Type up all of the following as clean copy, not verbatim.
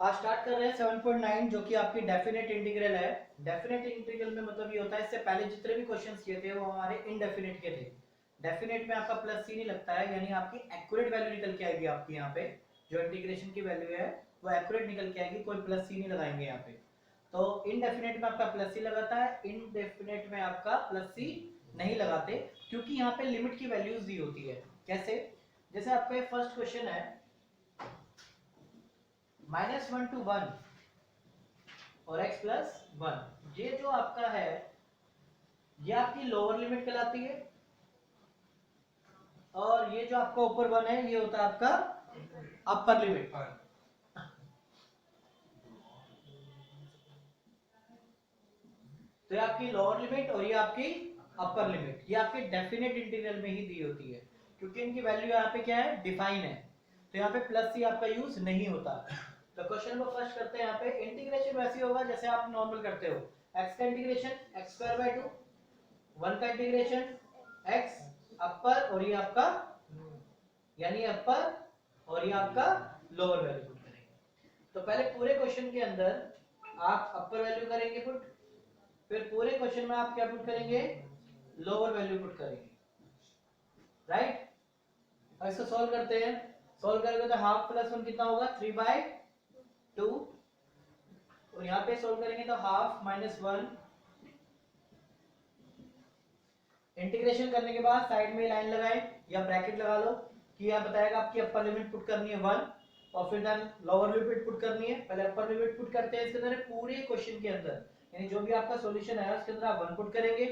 आज स्टार्ट कर रहे हैं 7.9 जो कि आपकी डेफिनेट इंटीग्रल है। डेफिनेट इंटीग्रल में मतलब ये होता है, इससे पहले जितने भी क्वेश्चंस किए थे वो हमारे इनडेफिनेट के थे। डेफिनेट में आपका प्लस सी नहीं लगता है, यानी आपकी एक्यूरेट वैल्यू निकल के आएगी। आपकी यहाँ पे जो इंटीग्रेशन की वैल्यू है वो एक्यूरेट निकल के आएगी, कोई प्लस सी नहीं लगाएंगे यहाँ पे। तो इनडेफिनेट में आपका प्लस सी लगाता है, इनडेफिनेट में आपका प्लस सी नहीं लगाते, क्योंकि यहाँ पे लिमिट की वैल्यूज दी होती है। कैसे? जैसे आपका फर्स्ट क्वेश्चन है -1 to 1 और x प्लस 1, ये जो आपका है ये आपकी लोअर लिमिट कहलाती है, और ये जो आपका ऊपर 1 है ये होता है आपका अपर लिमिट। तो ये आपकी लोअर लिमिट और ये आपकी अपर लिमिट, ये आपके डेफिनेट इंटीग्रल में ही दी होती है, क्योंकि इनकी वैल्यू यहाँ पे क्या है, डिफाइन है। तो यहाँ पे प्लस सी आपका यूज नहीं होता। तो क्वेश्चन को फर्स्ट करते हैं। यहाँ पे इंटीग्रेशन वैसे होगा जैसे आप नॉर्मल करते हो। x का इंटीग्रेशन x²/2, 1 का इंटीग्रेशन x अपर और ये आपका यानी अपर और ये आपका लोअर वैल्यू पुट करेंगे। तो पहले पूरे क्वेश्चन के अंदर आप अपर वैल्यू करेंगे पुट, फिर पूरे क्वेश्चन में आप क्या पुट करेंगे, लोअर वैल्यू पुट करेंगे, राइट। अब इसको सॉल्व करते हैं। सॉल्व करेंगे तो हाफ प्लस 1 कितना होगा, 3/2, और यहाँ पे सॉल्व करेंगे तो हाफ -1। इंटीग्रेशन करने के बाद साइड में लाइन लगाएं या ब्रैकेट लगा लो कि यह बताएगा आपकी अपर लिमिट पुट करनी है 1 और फिर देन लोअर लिमिट पुट करनी है। पहले अपर लिमिट पुट करते हैं इसके अंदर, पूरे क्वेश्चन के अंदर, यानी जो भी आपका सॉल्यूशन है उसके अंदर आप 1 पुट करेंगे,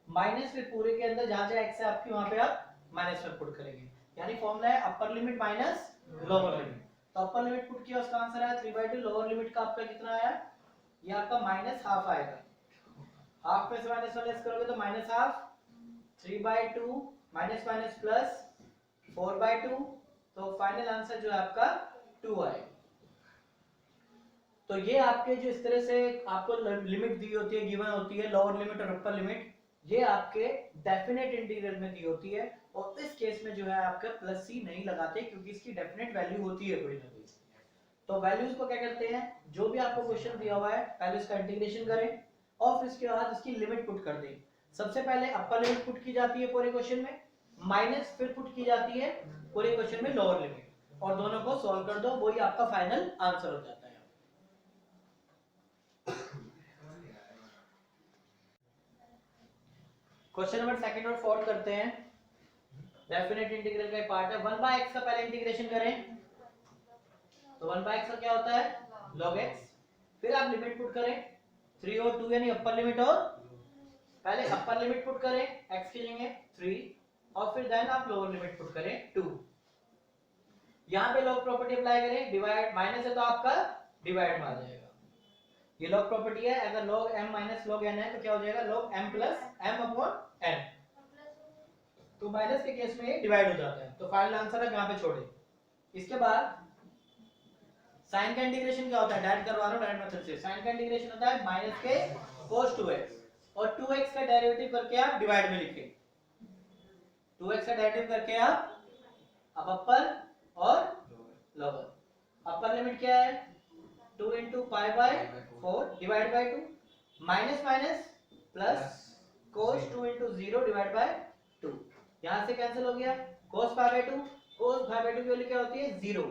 माइनस फिर पूरे के अंदर जहां जहां x है आपकी वहां पे आप -1 पुट करेंगे। यानी फॉर्मूला है अपर लिमिट माइनस लोअर लिमिट। तो अपर लिमिट पुट किया, उसका आंसर आया 3/2। लोअर लिमिट का आपका कितना आया, ये आपका -1/2 आएगा। हाफ में से -1 लेस करोगे तो -1/2, 3/2 माइनस माइनस प्लस 4/2, तो फाइनल आंसर जो है आपका 2 आएगा। तो ये आपके जो इस तरह से आपको लिमिट दी होती है, गिवन होती है, लोअर लिमिट और अपर लिमिट, ये आपके डेफिनेट इंटीग्रल में दी होती है। और इस केस में जो है आपका प्लस सी नहीं लगाते, क्योंकि इसकी डेफिनेट वैल्यू होती है कोई ना कोई। तो वैल्यूज को क्या करते हैं, जो भी आपको क्वेश्चन दिया हुआ है पहले उसका इंटीग्रेशन करें और फिर उसके बाद उसकी लिमिट पुट कर दें। सबसे पहले अपर लिमिट पुट की जाती है पूरे क्वेश्चन में, माइनस फिर पुट की जाती है पूरे क्वेश्चन में लोअर लिमिट, और दोनों को सॉल्व कर दो, वही आपका फाइनल आंसर हो जाता है। क्वेश्चन नंबर सेकंड और फोर्थ करते हैं। डेफिनेट इंटीग्रल का पार्ट है। 1/x का पहले इंटीग्रेशन करें, तो 1/x का क्या होता है, log x। फिर आप लिमिट पुट करें 3 और 2, यानी अपर लिमिट, और पहले अपर लिमिट पुट करें x की जगह 3 और फिर देन आप लोअर लिमिट पुट करें 2। यहां पे लॉग प्रॉपर्टी अप्लाई करें, डिवाइड माइनस है तो आपका डिवाइड में आ जाएगा। ये लॉग प्रॉपर्टी है, अगर log m minus log n है तो क्या हो जाएगा, log m plus m upon n। तो माइनस के केस में डिवाइड हो जाता है, तो फाइनल आंसर आप यहां पे छोड़े। इसके बाद साइन का इंटीग्रेशन क्या होता है, डायरेक्ट करवा रहा हूं डायरेक्ट मेथड से। साइन का इंटीग्रेशन होता है माइनस के cos 2x, और 2x का डेरिवेटिव करके आप डिवाइड में लिखें। 2x का डेरिवेटिव करके आप अब अपर और लोअर। अपर लिमिट क्या है, 2 into π/4 divide by 2, minus minus plus cos 2 into 0 divide by 2। यहां से कैंसिल हो गया, cos π/2, cos π/2 की वैल्यू क्या होती है 0,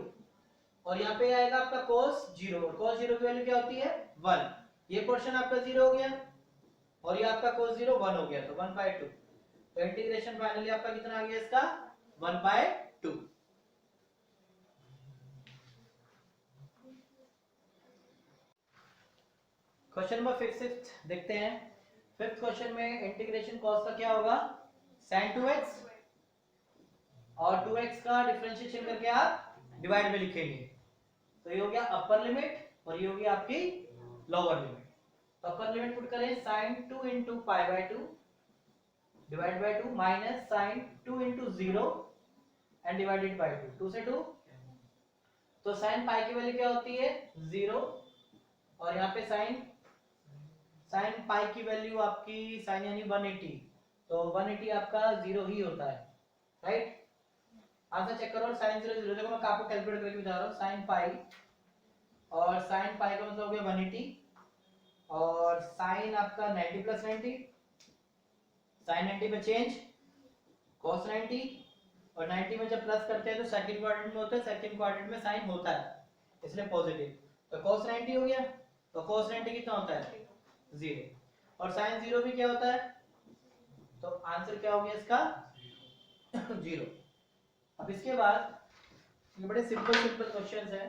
और यहाँ पे आएगा आपका cos 0, और cos 0 की वैल्यू क्या होती है 1। ये पोर्शन आपका 0 हो गया और ये आपका cos 0 1 हो गया, तो 1/2। तो इंटीग्रेशन फाइनली आपका कितना आ गया इसका, 1/2। क्वेश्चन नंबर 5 देखते हैं। फिफ्थ क्वेश्चन में इंटीग्रेशन कॉस का क्या होगा, sin 2x, और 2x का डिफरेंशिएशन करके आप डिवाइड में लिखेंगे। तो ये हो गया अपर लिमिट और ये होगी आपकी लोअर लिमिट। तो अपर लिमिट पुट करें sin 2 into π/2 divide by 2 minus sin 2 into 0 and divided by 2, 2 से 2। तो sin पाई की वैल्यू क्या होती है 0, और यहाँ पे sin पाई की वैल्यू आपकी sin यानी 180, तो 180 आपका 0 ही होता है, राइट। आंसर चेक करो, sin 0 0, देखो मैं आपको कैलकुलेट करके बता रहा हूँ। sin पाई और साइन पाई का मतलब हो गया 180 और साइन आपका 90 प्लस 90, साइन 90 में चेंज cos 90 और 90 में जब प्लस करते हैं तो सेकंड क्वाड्रेंट में होता है, सेकंड क्वाड्रेंट में साइन होता है इसलिए पॉजिटिव, तो cos 90 हो गया, तो cos 90 कितना होता है 0 और sin 0 भी क्या होता है, तो आंसर क्या हो गया इसका 0। अब इसके बाद ये बड़े सिंपल क्वेश्चंस है।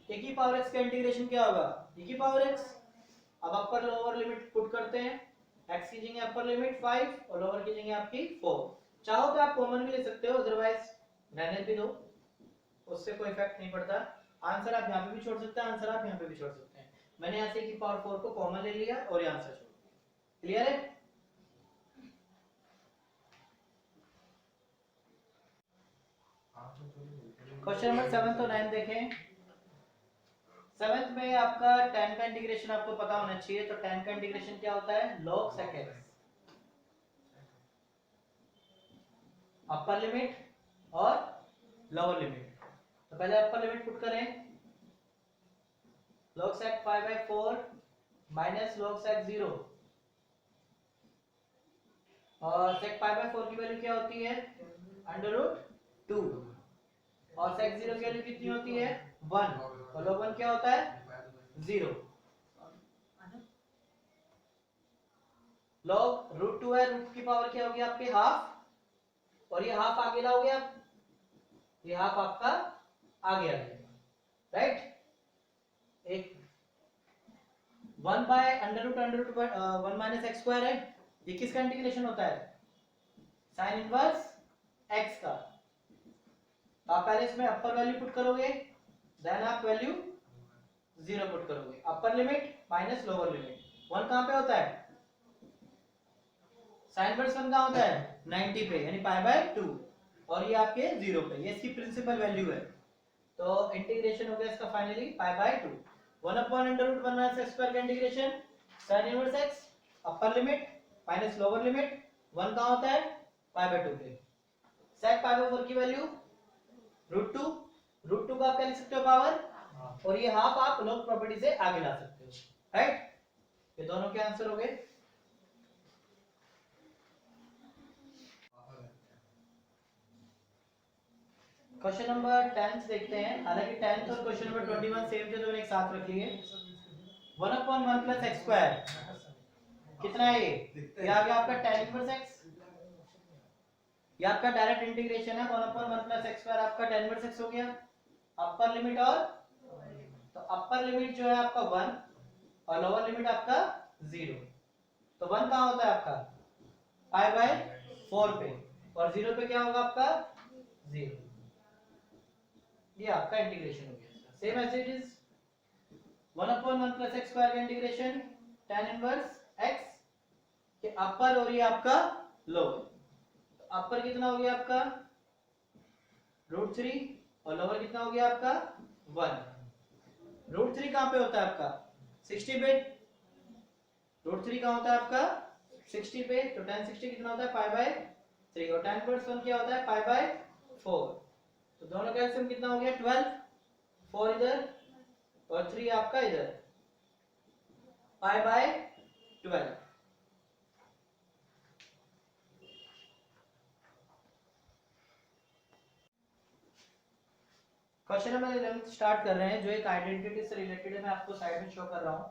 a की पावर x का इंटीग्रेशन क्या होगा e की पावर x, अब अपर लोअर लिमिट पुट करते हैं, x की जगह अपर लिमिट 5 और लोअर की जगह आपकी 4, चाहो तो आप कॉमन भी ले सकते हो, अदरवाइज रहने भी दो, उससे कोई इफेक्ट नहीं पड़ता। आंसर आप यहाँ पे भी छोड़ सकते हैं, आंसर आप यहाँ पे भी छोड़ सकते हैं। मैंने यहाँ से की पावर 4 को कॉमन ले लिया और ये आंसर छोड़ दिया। क्लियर है? क्वेश्चन नंबर 7 तो 9 देखें। 7th में आपका tan का इंटीग्रेशन आपको पता होना चाहिए, तो tan का इंटीग्रेशन क्या होता है log sec x, अपर लिमिट और लोअर लिमिट। तो पहले अपर लिमिट पुट करें, log sec 5/4 minus log sec 0 और sec 5/4 की वैल्यू क्या होती है √2 और sec 0 की वैल्यू कितनी होती है 1 और log 1 क्या होता है 0। log √2 है, रूट की पावर क्या होगी आपके हाफ और ये हाफ आगे लाओगे आप, ये हाफ आपका आगे आ जाएगा, राइट। एक 1/√1 माइनस एक्स स्क्वायर है, ये किसका इंटीग्रेशन होता है साइन इनवर्स x का। तो आप पहले इसमें अपर वैल्यू पुट करोगे, देन आप वैल्यू 0 पुट करोगे, अपर लिमिट माइनस लोअर लिमिट। 1 कहां पे होता है साइन इनवर्स 1 कहां होता है 90 पे यानी π/2 और ये आपके 0 पे, ये इसकी प्रिंसिपल वैल्यू है। तो इंटीग्रेशन हो गया इसका फाइनली π/2, 1/√1 माइनस x स्क्वायर का इंटीग्रेशन sin इनवर्स x, अपर लिमिट माइनस लोअर लिमिट, 1 कहां होता है π/2 पे। sec π/4 की वैल्यू √2, √2 को आप क्या लिख सकते हो पावर और ये हाफ आप log प्रॉपर्टी से आगे ला सकते हो, राइट। ये दोनों के आंसर हो गए। क्वेश्चन नंबर 10 देखते हैं, हालांकि 10th और क्वेश्चन नंबर 21 सेम थे तो मैंने एक साथ रख लिए। 1/1 प्लस एक्स स्क्वायर कितना है ये आ गया आपका tan इनवर्स x, ये आपका डायरेक्ट इंटीग्रेशन है 1/1 प्लस एक्स स्क्वायर आपका tan इनवर्स x हो गया, अपर लिमिट और तो अपर लिमिट जो है आपका 1 और लोअर लिमिट आपका 0। तो 1 कहां होता है आपका π/4 पे और 0 पे क्या होगा आपका 0। ये आपका इंटीग्रेशन हो गया। Same as it is 1/1 plus x square का इंटीग्रेशन tan इनवर्स x के अपर और ये आपका लोअर। तो अपर कितना हो गया आपका √3 और लोअर कितना हो गया आपका 1। √3 कहां पे होता है आपका 60 पे, √3 कहां होता है आपका 60 पे, तो tan 60 कितना होता है π/3 और tan इनवर्स 1 क्या होता है π/4। तो दोनों का एलसीएम कितना हो गया 12, 4 इधर और 3 आपका इधर, π/12। क्वेश्चन नंबर 11 स्टार्ट कर रहे हैं, जो एक आइडेंटिटी से रिलेटेड है, मैं आपको साइड में शो कर रहा हूं।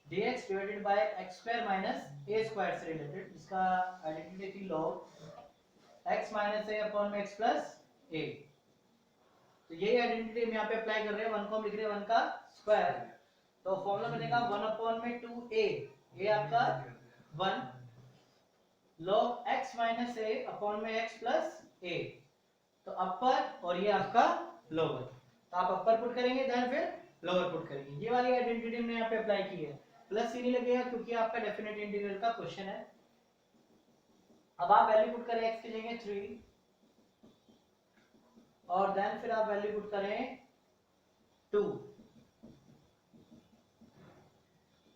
dx divided by x square minus a square से रिलेटेड, इसका आइडेंटिटी थी log x minus a upon में x प्लस a। तो ये आइडेंटिटी हम यहाँ पे अप्लाई कर रहे हैं, 1 को हम लिख रहे हैं 1 का स्क्वायर, तो फॉर्मूला बनेगा 1/2a, ये आपका 1 log x minus a upon में x प्लस a, तो अपर और ये आपका लोअर। तो आप अपर पुट करेंगे देन फिर लोअर पुट करेंगे। ये वाली आइडेंटिटी हमने यहाँ पे अप्लाई की है, प्लस सी नहीं लगेगा क्योंकि आपका डेफिनेट इंटीग्रल का क्वेश्चन है। अब आप वैल्यू पुट करें x की जगह 3 और देन फिर आप वैल्यू पुट करें 2,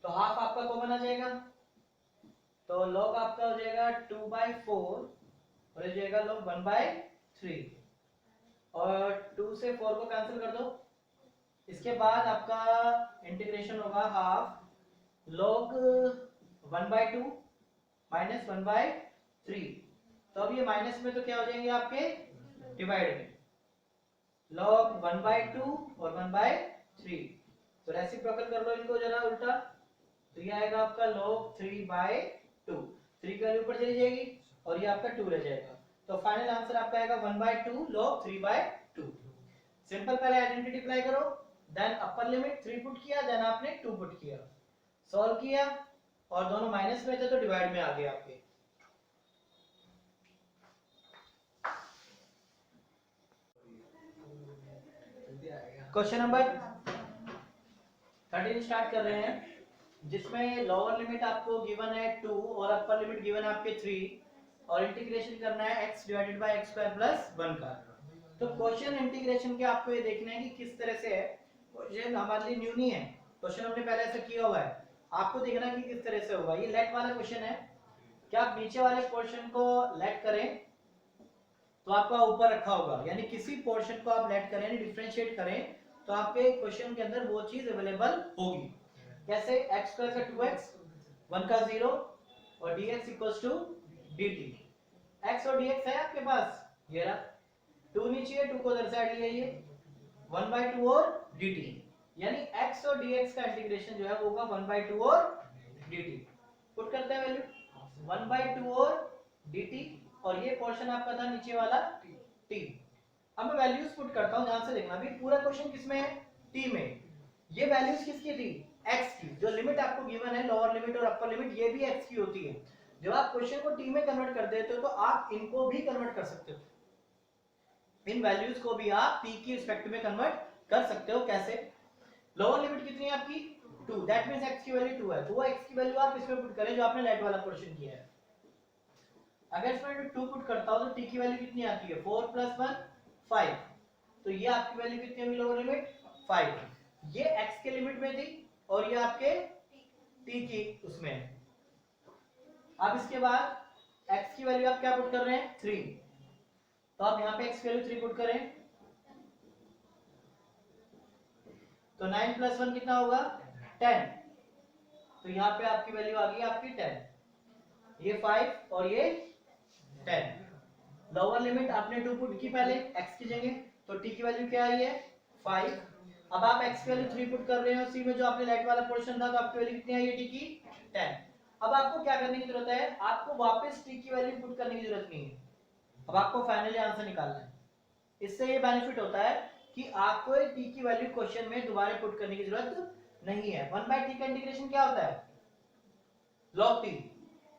तो हाफ आपका कॉमन आ जाएगा, तो log आपका हो जाएगा 2/4 और हो जाएगा log 1/3 और 2 से 4 को कैंसिल कर दो इसके बाद आपका इंटीग्रेशन होगा हाफ log 1/2 माइनस 1/3। तो अब ये माइनस में तो क्या हो जाएंगे आपके डिवाइड में, log 1/2 और 1/3। तो रेसिप्रोकल कर लो इनको जरा उल्टा, तो ये आएगा आपका log 3/2, 3 की वैल्यू ऊपर चली जाएगी और ये आपका 2 रह जाएगा। तो फाइनल आंसर आपका आएगा 1/2 log 3/2। सिंपल, पहले आइडेंटिटी अप्लाई करो, देन अपर लिमिट 3 पुट किया, देन आपने 2 पुट किया, सॉल्व किया और दोनों माइनस में थे तो डिवाइड में आ गए आपके। क्वेश्चन नंबर 13 स्टार्ट कर रहे हैं, जिसमें लोअर लिमिट आपको गिवन है 2 और अपर लिमिट गिवन है आपके 3 और इंटीग्रेशन करना है x divided by x square plus 1 का। तो क्वेश्चन इंटीग्रेशन के आपको ये देखना है कि किस तरह से है। क्वेश्चन हमारे लिए न्यू नहीं है, क्वेश्चन हमने पहले ऐसा किया हुआ है, आपको देखना है कि किस तरह से होगा। ये लेट वाला क्वेश्चन है, क्या आप नीचे वाले पोर्शन को लेट करें तो आपका ऊपर रखा होगा, यानी किसी पोर्शन को आप लेट करें यानी डिफरेंशिएट करें तो आपके क्वेश्चन के अंदर वो चीज अवेलेबल होगी। कैसे, x स्क्वायर का 2x, 1 का 0 और dx equals to dt। x और dx है आपके पास, ये रहा, 2 नीचे है, 2 को उधर साइड लिया, ये 1/2 और dt, यानी x और dx का इंटीग्रेशन जो है वो होगा 1/2 और dt। पुट करते हैं वैल्यू 1/2 और dt और ये पोर्शन आपका था नीचे वाला t। अब मैं वैल्यूज पुट करता हूं, ध्यान से देखना। अभी पूरा क्वेश्चन किसमें है, t में। ये वैल्यूज किसकी थी, x की। जो लिमिट आपको गिवन है लोअर लिमिट और अपर लिमिट, ये भी x की होती है। जब आप क्वेश्चन को t में कन्वर्ट कर देते हो तो आप इनको भी कन्वर्ट कर सकते हो, इन वैल्यूज को भी आप t की रिस्पेक्ट में कन्वर्ट कर सकते हो। कैसे, लोअर लिमिट कितनी है आपकी 2, दैट मींस x की वैल्यू 2 है, तो वो x की वैल्यू आप इसमें पुट करें जो आपने लेट वाला पोर्शन किया है। अगर इसमें 2 पुट करता हूं तो t की वैल्यू कितनी आती है, 4 + 1 5। तो ये आपकी वैल्यू कितनी होगी लोअर लिमिट 5। ये x के लिमिट में थी और ये आपके t की उसमें। अब इसके बाद x की वैल्यू आप क्या पुट कर रहे हैं 3, तो आप यहाँ पे x की वैल्यू 3 पुट करें तो 9 + 1 कितना होगा 10। तो यहाँ पे आपकी वैल्यू आ गई आपकी 10, ये 5 और ये 10। लोअर लिमिट आपने 2 पुट की पहले x की जगह, तो t की वैल्यू क्या आई है 5। अब आप x की वैल्यू 3 पुट कर रहे हो c में जो आपने लेट वाला पोर्शन था, तो आपकी वैल्यू कितनी आई है t की 10। अब आपको क्या करने की जरूरत है, आपको वापस t की वैल्यू पुट करने की जरूरत नहीं है, अब आपको फाइनली आंसर निकालना है। इससे ये बेनिफिट होता है कि आपको t की वैल्यू क्वेश्चन में दोबारा पुट करने की जरूरत नहीं है। 1/t का इंटीग्रेशन क्या होता है, log t,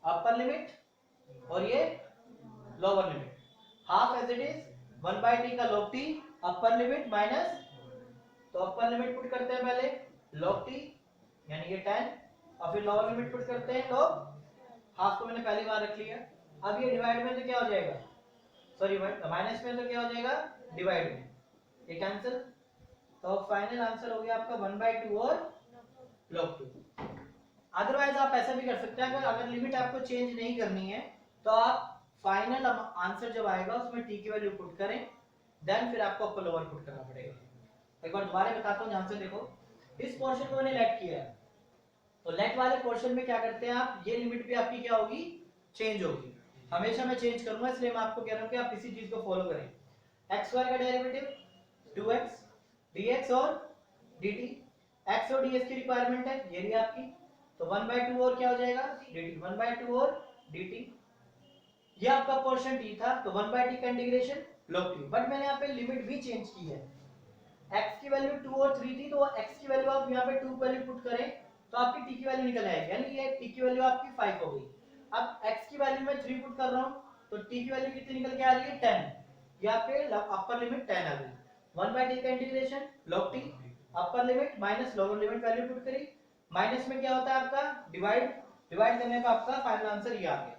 अपर लिमिट और ये lower limit, half as it is 1/t का log t, upper limit minus, तो अपर लिमिट पुट करते हैं पहले log t यानी ये 10 और फिर लोअर लिमिट पुट करते हैं log, हाफ को मैंने पहली बार रख लिया। अब ये डिवाइड में तो क्या हो जाएगा, सॉरी माइनस में तो क्या हो जाएगा डिवाइड में, ये कैंसिल। तो फाइनल आंसर हो गया आपका 1/2 और log 2। अदरवाइज आप ऐसा भी कर सकते हैं, अगर लिमिट आपको चेंज नहीं करनी है तो आप फाइनल आंसर जब आएगा उसमें t की वैल्यू पुट करें, देन फिर आपको अपर लोअर पुट करना पड़ेगा। एक बार दोबारा बताता हूं, ध्यान से देखो। इस पोर्शन को मैंने लेट किया है, तो लेट वाले पोर्शन में क्या करते हैं आप, ये लिमिट भी आपकी क्या होगी चेंज होगी, हमेशा मैं चेंज करूंगा, इसलिए मैं आपको कह रहा हूं कि आप इसी चीज को फॉलो करें। x स्क्वायर का डेरिवेटिव 2x dx और dt, x और ds की रिक्वायरमेंट है, ये भी आपकी, तो 1/2 और क्या हो जाएगा dt, 1/2 और dt। ये आपका पोर्शन t था, तो 1/t का इंटीग्रेशन log t। बट मैंने यहाँ पे लिमिट भी चेंज की है, x की वैल्यू 2 और 3 थी, तो x की वैल्यू आप यहाँ पे 2 वैल्यू पुट करें तो आपकी t की वैल्यू निकल आएगी, यानी ये t की वैल्यू आपकी 5 हो गई। अब x की वैल्यू में 3 पुट कर रहा हूँ तो t की वैल्यू कितनी निकल के आ रही है 10, यहाँ पे अपर लिमिट 10 आ गई। 1/t का integration log t, upper limit minus lower limit value put करी, माइनस में क्या होता है आपका डिवाइड, डिवाइड करने का आपका फाइनल आंसर ये आ गया।